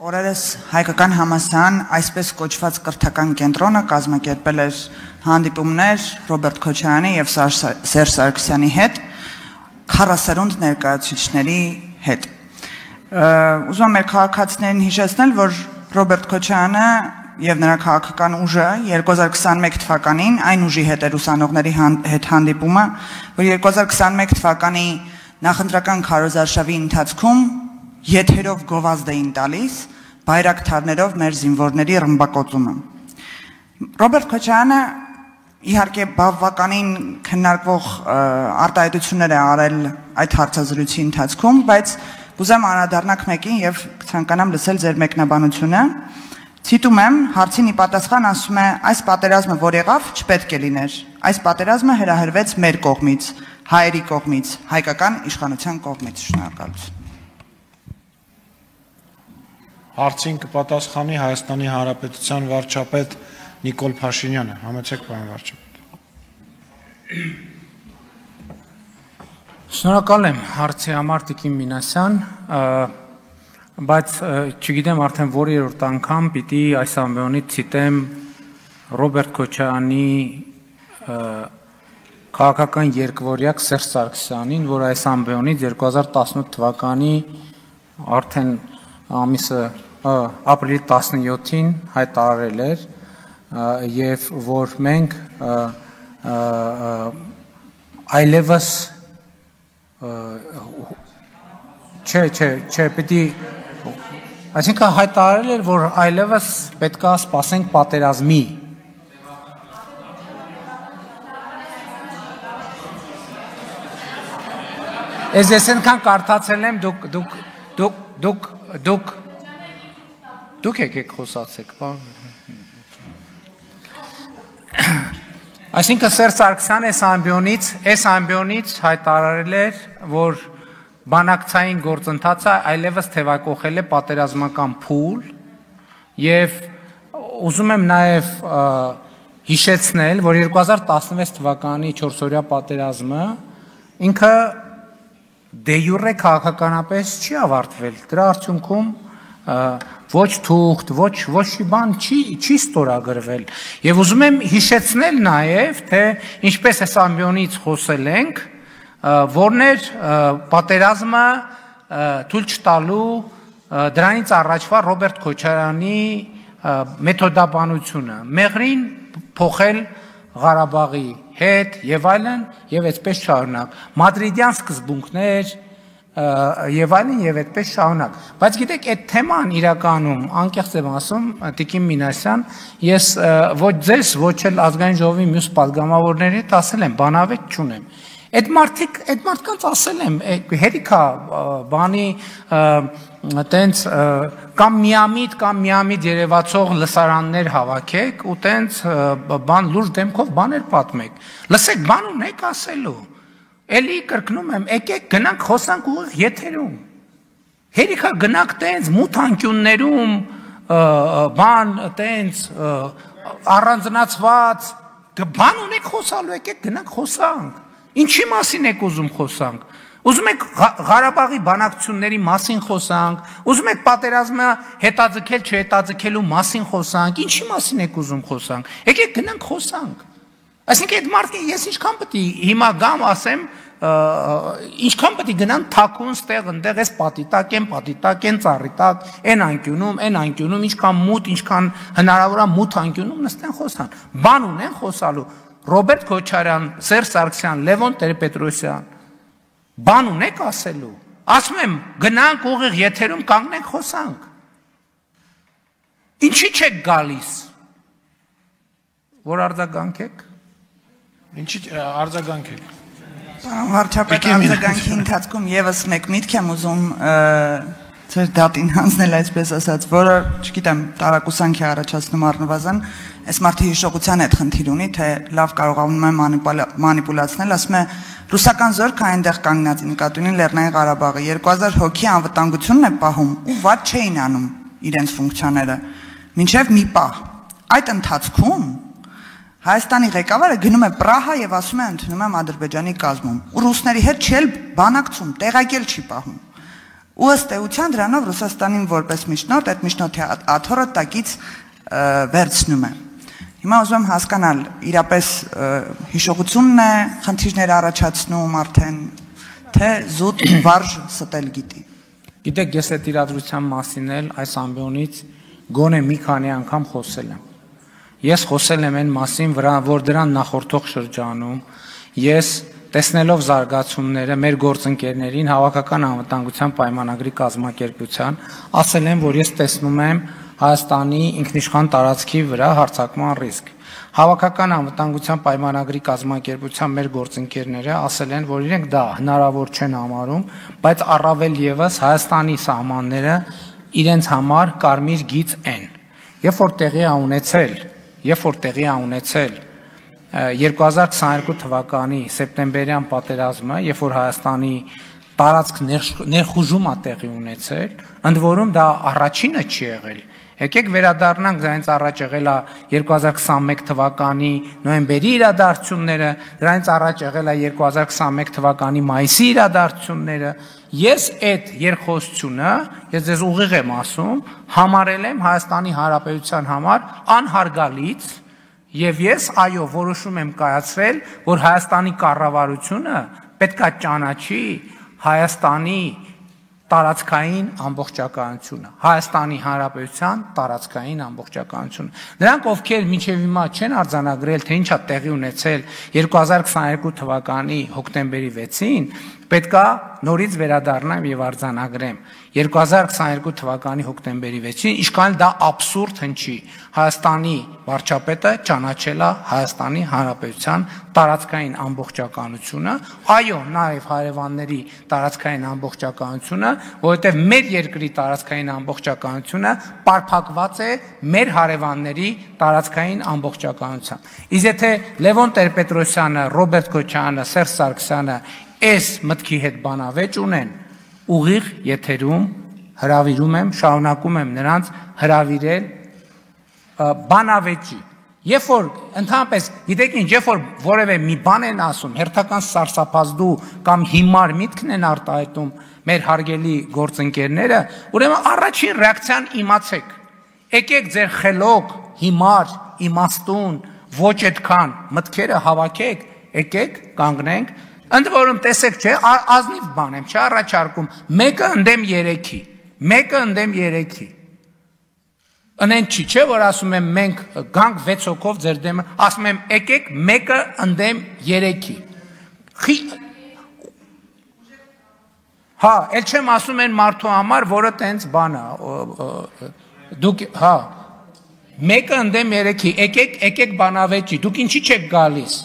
Օրերս հայկական համալսարան այսպես կոչված կրթական կենտրոնը կազմակերպել էր հանդիպումներ Ռոբերտ Քոչարյանի եւ Սերժ Սարգսյանի հետ 40 ներկայացուցիչների հետ։ Ուզում եմ մեր քաղաքացիներին հիշեցնել, որ Ռոբերտ Քոչարյանը եւ նրա քաղաքական ուժը 2021 թվականին այն ուժի հետ էր ուսանողների հետ հանդիպումը, որ 2021 թվականի նախընտրական քարոզարշավի ընթացքում եթերով գովազդ էին տալիս բայրակթարներով մեր զինվորների ռմբակոծումը։ Ռոբերտ Քոչարյանը իհարկե բավականին քննարկվող արտահայտություններ է արել այդ հարցազրույցի ընթացքում, բայց կուզեմ անդրադառնալ մեկին եւ ցանկանամ լսել ձեր մեկնաբանությունը։ Ցիտում եմ, հարցին ի պատասխան ասում է, այս պատերազմը որ եղավ, չպետք է լիներ։ Այս պատերազմը հրահրվեց մեր կողմից, հայերի կողմից, հայկական իշխանության կողմից։ Շնորհակալություն։ Հարցին կպատասխանի Հայաստանի Հանրապետության վարչապետ Նիկոլ Փաշինյանը, համեցեք պարոն վարչապետ։ Շնորհակալ եմ հարցի համար Տիկին Մինասյան, բայց չգիտեմ արդեն որերորդ անգամ պիտի այս ամբիոնից ցիտեմ Ռոբերտ Քոչարյանի քաղաքական երկվորյակ Սերժ Սարգսյանին, որ այս ամբիոնից 2018 թվականի արդեն ամիսը ապրիլի 17-ին հայտարարել էր եւ որ մենք այլևս չէ պիտի այսինքն հայտարարել էր որ այլևս պետքա սպասենք պատերազմի ես այնքան կարդացել եմ դուք եկեք խոսացեք, այսինքն Սերժ Սարգսյանը այս ամբիոնից հայտարարել էր, որ բանակցային գործընթացը այլևս թևակողել է պատերազմական փուլ եւ ուզում եմ նաեւ հիշեցնել, որ 2016 թվականի 4-օրյա պատերազմը ինքը դե յուրե քաղաքականապես չի ավարտվել, դրա արդյունքում ոչ թուղթ, ոչ բան չի ստորագրվել եւ ուզում եմ հիշեցնել նաեւ, թե ինչպես այս ամբիոնից խոսել ենք, որն էր պատերազմը թույլ չտալու դրանից առաջվա Ռոբերտ Քոչարյանի մեթոդաբանությունը, մեղրին փոխել Ղարաբաղի հետ եւ այլն եւ այդպես շարունակ մադրիդյան սկզբունքներ եւ այլն եւ այդպես շարունակ բայց գիտեք այդ թեման իրականում անկեղծ եմ ասում Տիկին Մինասյան ես ոչ ձեզ ոչ էլ ազգային ժողովի մյուս падգամավորների հետ ասել եմ բանավեճ չունեմ այդ մարդկանց ասել եմ հերիքա բանի տենց կամ միամիտ երևացող լսարաններ հավաքեք ու տենց բան լուրջ դեմքով բաներ պատմեք լսեք բան ունեք ասելու էլի կրկնում եմ եկեք գնանք խոսանք ուղիղ եթերում հերիքա գնանք տենց մութ անկյուններում բան տենց առանձնացված բան ունեք խոսալու եկեք գնանք խոսանք ինչի մասին եք ուզում խոսանք ուզում եք Ղարաբաղի բանակցությունների մասին խոսանք ուզում եք պատերազմը հետաձգել չհետաձգելու մասին խոսանք ինչի մասին եք ուզում խոսանք եկեք գնանք խոսանք այսինքն այդ մարդը ես ինչքան պետք է հիմա գամ ասեմ ինչքան պետք է գնան թաքուն ստեղ այնտեղ էս պատիտակ են ծառի տակ այն անկյունում ինչքան մութ ինչքան հնարավոր է մութ անկյունում նստեն խոսան բան ունեն խոսալու Ռոբերտ Քոչարյան, Սերժ Սարգսյան, Լևոն Տեր-Պետրոսյան, բան ունեք ասելու, ասում եմ գնանք ուղիղ եթերում կանգնենք խոսանք, ինչի չեք գալիս, որ արձագանքեք, ինչի արձագանքեք, վարչապետ արձագանքի ընթացքում եւս մեկ միտք եմ ուզում ձեր դատին հանձնել այսպես ասած, որը, չգիտեմ, տարակուսանքի առաջացնում առնվազն, այս մարդի հիշողության հետ խնդիր ունի, թե լավ կարողանում է մանիպուլացնել, ասում է ռուսական զորքը այնտեղ կանգնած նկատի ունի Լեռնային Ղարաբաղը 2000 հոգի անվտանգությունն է պահում ու ված չէին անում իրենց ֆունկցիաները, մինչև մի պահ։ Այդ ընթացքում Հայաստանի ղեկավարը գնում է Պրահա եւ ասում է ընդունում եմ Ադրբեջանի կազմում, ու ռուսների հետ չէլ բանակցում, տեղակել չի պահում։ Ու ըստ էության դրանով Ռուսաստանին որպես միջնորդ այդ միջնորդի աթոռը տակից վերցնում է։ Հիմա ուզում եմ հասկանալ, իրապես հիշողությունն է խնդիրներ առաջացնում արդեն, թե զուտ վարժ ստել գիտի։ Գիտեք, ես այդ իրադրության մասին էլ այս ամբիոնից գոնե մի քանի անգամ խոսել եմ։ Ես խոսել եմ այն մասին, որ դրան նախորդող շրջանում ես տեսնելով զարգացումները մեր գործընկերներին Հավաքական անվտանգության պայմանագրի կազմակերպության ասել եմ, որ ես տեսնում եմ Հայաստանի ինքնիշխան տարածքի վրա հարձակման ռիսկ։ Հավաքական անվտանգության պայմանագրի կազմակերպության մեր գործընկերները ասել են, որ իրենք դա հնարավոր չեն համարում, բայց առավել եւս Հայաստանի սահմանները իրենց համար կարմիր գիծ են։ Երբ որ տեղի է ունեցել 2022 թվականի սեպտեմբերյան պատերազմը, երբ որ Հայաստանի տարածք ներխուժում է տեղի ունեցել, ընդ որում դա առաջինը չի եղել։ Եկեք վերադառնանք, դրանից առաջ եղել է 2021 թվականի նոյեմբերի իրադարձությունները, դրանից առաջ եղել է 2021 թվականի մայիսի իրադարձությունները։ Ես այդ երկխոսությունը, ես ձեզ ուղիղ եմ ասում, համարել եմ Հայաստանի Հանրապետության համար անհարգալից, եւ ես այո որոշում եմ կայացրել, որ Հայաստանի կառավարությունը պետքա ճանաչի Հայաստանի տարածքային ամբողջականությունը, Հայաստանի Հանրապետության տարածքային ամբողջականությունը։ Նրանք, ովքեր մինչև հիմա չեն արձանագրել, թե ինչ է տեղի ունեցել 2022 թվականի հոկտեմբերի 6-ին, պետքա նորից վերադառնամ եւ արձանագրեմ 2022 թվականի հոկտեմբերի 6-ին, ինչքան դա աբսուրդ հնչի, Հայաստանի վարչապետը ճանաչել է Հայաստանի Հանրապետության տարածքային ամբողջականությունը, այո, նաեւ հարևանների տարածքային ամբողջականությունը, որովհետեւ մեր երկրի տարածքային ամբողջականությունը պարփակված է մեր հարևանների տարածքային ամբողջականությամբ։ Իսկ եթե Լևոն Տեր-Պետրոսյանը, Ռոբերտ Քոչարյանը, Սերժ Սարգսյանը այս մտքի հետ բանավեճ ունեն, ուղիղ եթերում հրավիրում եմ, շարունակում եմ նրանց հրավիրել բանավեճի։ Երբ որ ընդհանրապես, գիտեք ինչ, երբ որ որևէ մի բան են ասում, հերթական սարսափազդու կամ հիմար միտքն են արտահայտում մեր հարգելի գործընկերները, ուրեմն առաջին ռեակցիան իմացեք։ Եկեք ձեր խելոք, հիմար, իմաստուն, ոչ այդքան մտքերը հավաքեք, եկեք կանգնենք։ Ընդ որում տեսեք, չէ, ազնիվ բան եմ, չառաջարկում, մեկը ընդդեմ 3-ի։ Ընեն չի, չէ, որ ասում եմ մենք գանք 6 հոգով ձեր դեմը, ասում եմ եկեք մեկը ընդդեմ 3-ի։ Հա, էլ չեմ ասում են մարդու համար, որը տենց բան է, դուք, հա, մեկը ընդդեմ 3-ի, եկեք բանավեճի, դուք ինչի չեք գալիս։